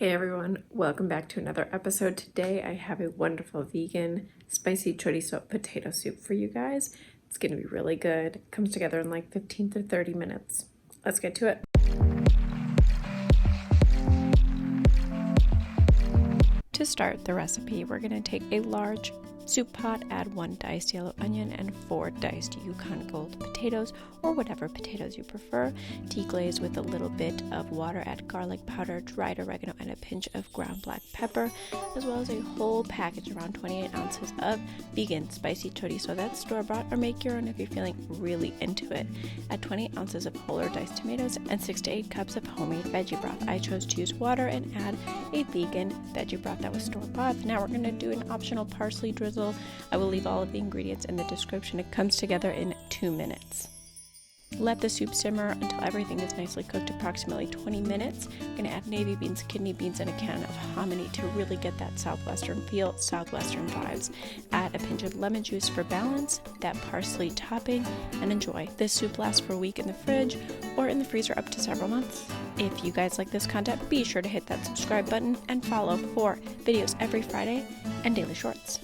Hey everyone, welcome back to another episode. Today I have a wonderful vegan spicy chorizo potato soup for you guys. It's going to be really good. It comes together in like 15 to 30 minutes. Let's get to it. To start the recipe, we're going to take a large soup pot, add 1 diced yellow onion and 4 diced Yukon Gold potatoes, or whatever potatoes you prefer. Deglaze with a little bit of water, add garlic powder, dried oregano, and a pinch of ground black pepper, as well as a whole package, around 28 ounces of vegan spicy chorizo that's store-bought, or make your own if you're feeling really into it. Add 20 ounces of whole or diced tomatoes and 6 to 8 cups of homemade veggie broth. I chose to use water and add a vegan veggie broth that was store-bought. Now we're going to do an optional parsley drizzle. I will leave all of the ingredients in the description. It comes together in 2 minutes. Let the soup simmer until everything is nicely cooked, approximately 20 minutes. I'm going to add navy beans, kidney beans, and a can of hominy to really get that southwestern feel, southwestern vibes. Add a pinch of lemon juice for balance, that parsley topping, and enjoy. This soup lasts for a week in the fridge or in the freezer up to several months. If you guys like this content, be sure to hit that subscribe button and follow for videos every Friday and daily shorts.